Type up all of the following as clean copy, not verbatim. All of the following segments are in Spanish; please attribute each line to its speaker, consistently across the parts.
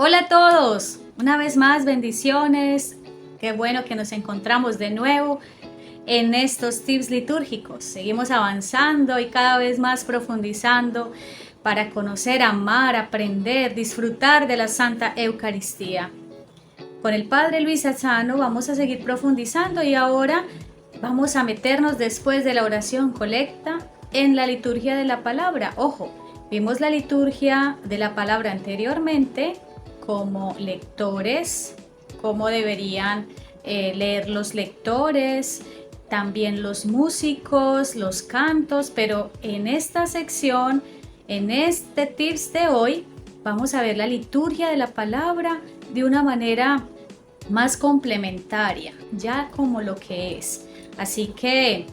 Speaker 1: Hola a todos, una vez más bendiciones, qué bueno que nos encontramos de nuevo en estos tips litúrgicos. Seguimos avanzando y cada vez más profundizando para conocer, amar, aprender, disfrutar de la Santa Eucaristía. Con el Padre Luis Azzano vamos a seguir profundizando y ahora vamos a meternos después de la oración colecta en la liturgia de la palabra. Ojo, vimos la liturgia de la palabra anteriormente como lectores, cómo deberían leer los lectores, también los músicos, los cantos, pero en esta sección, en este tips de hoy, vamos a ver la liturgia de la palabra de una manera más complementaria, ya como lo que es. Así que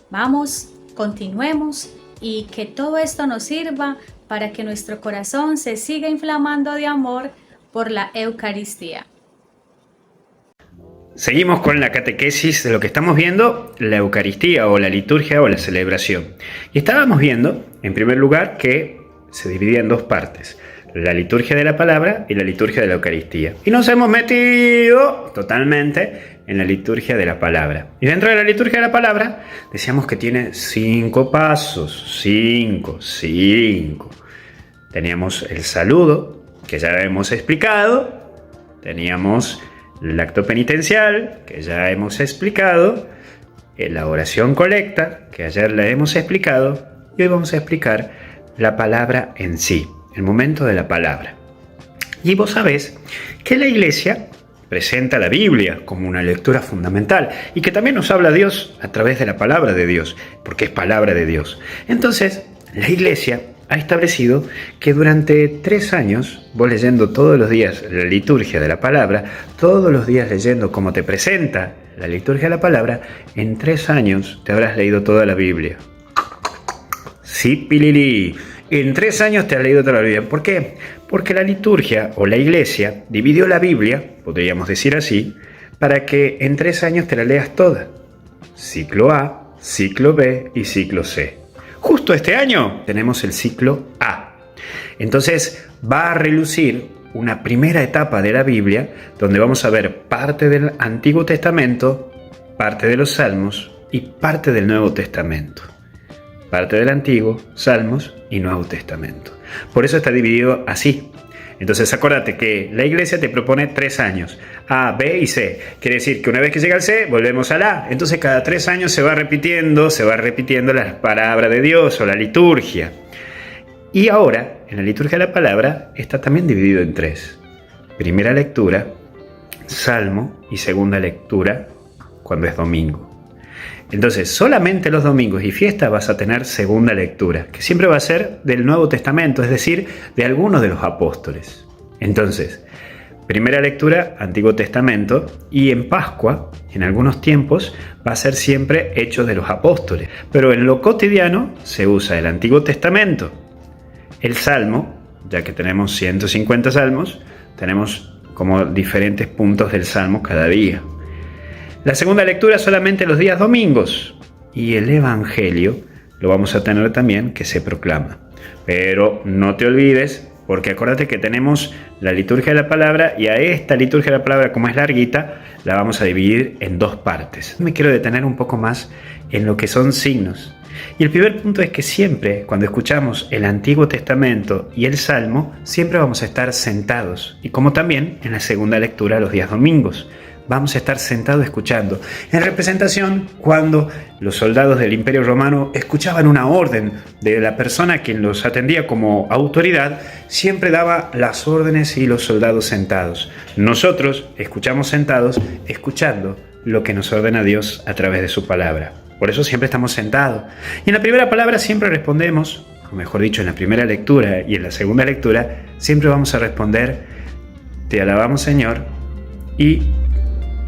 Speaker 1: vamos, continuemos y que todo esto nos sirva para que nuestro corazón se siga inflamando de amor por la Eucaristía.
Speaker 2: Seguimos con la catequesis de lo que estamos viendo, la Eucaristía o la liturgia o la celebración. Y estábamos viendo, en primer lugar, que se dividía en dos partes, la liturgia de la palabra y la liturgia de la Eucaristía. Y nos hemos metido totalmente en la liturgia de la palabra. Y dentro de la liturgia de la palabra decíamos que tiene 5 pasos, 5. Teníamos el saludo, que ya hemos explicado, teníamos el acto penitencial, que ya hemos explicado, la oración colecta, que ayer la hemos explicado, y hoy vamos a explicar la palabra en sí, el momento de la palabra. Y vos sabés que la Iglesia presenta la Biblia como una lectura fundamental y que también nos habla Dios a través de la palabra de Dios, porque es palabra de Dios. Entonces, la Iglesia ha establecido que durante 3 años, vos leyendo todos los días la liturgia de la palabra, todos los días leyendo cómo te presenta la liturgia de la palabra, en 3 años te habrás leído toda la Biblia. Sí, pililí. En 3 años te has leído toda la Biblia. ¿Por qué? Porque la liturgia o la Iglesia dividió la Biblia, podríamos decir así, para que en 3 años te la leas toda. Ciclo A, ciclo B y ciclo C. Justo este año tenemos el ciclo A. Entonces va a relucir una primera etapa de la Biblia donde vamos a ver parte del Antiguo Testamento, parte de los Salmos y parte del Nuevo Testamento. Parte del Antiguo, Salmos y Nuevo Testamento. Por eso está dividido así. Entonces acuérdate que la Iglesia te propone 3 años, A, B y C. Quiere decir que una vez que llega el C, volvemos al A. Entonces cada 3 años se va repitiendo la palabra de Dios o la liturgia. Y ahora, en la liturgia de la palabra, está también dividido en 3. Primera lectura, Salmo y segunda lectura, cuando es domingo. Entonces, solamente los domingos y fiestas vas a tener segunda lectura, que siempre va a ser del Nuevo Testamento, es decir, de algunos de los apóstoles. Entonces, primera lectura, Antiguo Testamento, y en Pascua, en algunos tiempos, va a ser siempre Hechos de los Apóstoles. Pero en lo cotidiano se usa el Antiguo Testamento, el Salmo, ya que tenemos 150 salmos, tenemos como diferentes puntos del Salmo cada día. La segunda lectura solamente los días domingos y el Evangelio lo vamos a tener también que se proclama. Pero no te olvides, porque acuérdate que tenemos la liturgia de la palabra y a esta liturgia de la palabra, como es larguita, la vamos a dividir en 2 partes. Me quiero detener un poco más en lo que son signos. Y el primer punto es que siempre, cuando escuchamos el Antiguo Testamento y el Salmo, siempre vamos a estar sentados. Y como también en la segunda lectura los días domingos. Vamos a estar sentados escuchando. En representación, cuando los soldados del Imperio Romano escuchaban una orden de la persona a quien los atendía como autoridad, siempre daba las órdenes y los soldados sentados. Nosotros escuchamos sentados, escuchando lo que nos ordena Dios a través de su palabra. Por eso siempre estamos sentados. Y en la primera palabra siempre respondemos, o mejor dicho, en la primera lectura y en la segunda lectura, siempre vamos a responder, te alabamos Señor, y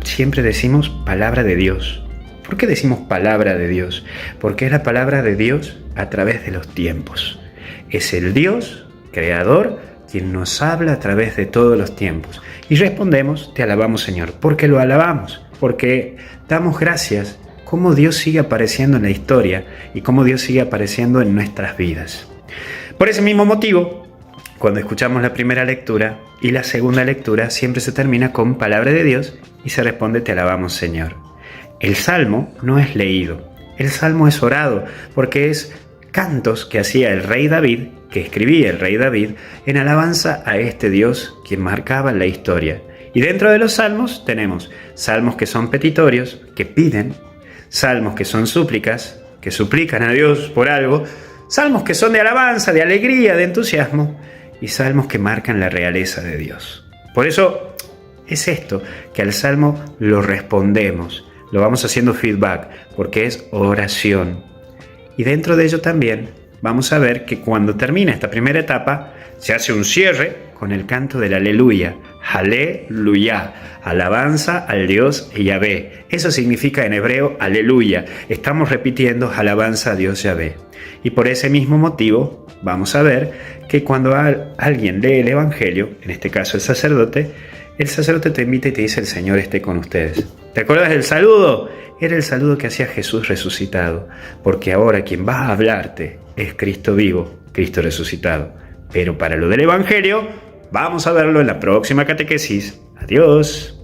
Speaker 2: siempre decimos palabra de Dios. ¿Por qué decimos palabra de Dios? Porque es la palabra de Dios a través de los tiempos. Es el Dios, creador, quien nos habla a través de todos los tiempos. Y respondemos, te alabamos Señor. ¿Por qué lo alabamos? Porque damos gracias cómo Dios sigue apareciendo en la historia y cómo Dios sigue apareciendo en nuestras vidas. Por ese mismo motivo, cuando escuchamos la primera lectura y la segunda lectura siempre se termina con palabra de Dios y se responde te alabamos Señor. El salmo no es leído, el salmo es orado porque es cantos que hacía el rey David, que escribía el rey David en alabanza a este Dios quien marcaba la historia. Y dentro de los salmos tenemos salmos que son petitorios, que piden, salmos que son súplicas, que suplican a Dios por algo, salmos que son de alabanza, de alegría, de entusiasmo, y salmos que marcan la realeza de Dios. Por eso es esto, que al salmo lo respondemos, lo vamos haciendo feedback, porque es oración. Y dentro de ello también vamos a ver que cuando termina esta primera etapa, se hace un cierre con el canto del aleluya. Aleluya, alabanza al Dios Yahvé. Eso significa en hebreo aleluya. Estamos repitiendo alabanza a Dios Yahvé. Y por ese mismo motivo vamos a ver que cuando alguien lee el Evangelio, en este caso el sacerdote te invita y te dice el Señor esté con ustedes. ¿Te acuerdas del saludo? Era el saludo que hacía Jesús resucitado, porque ahora quien va a hablarte es Cristo vivo, Cristo resucitado. Pero para lo del Evangelio, vamos a verlo en la próxima catequesis. Adiós.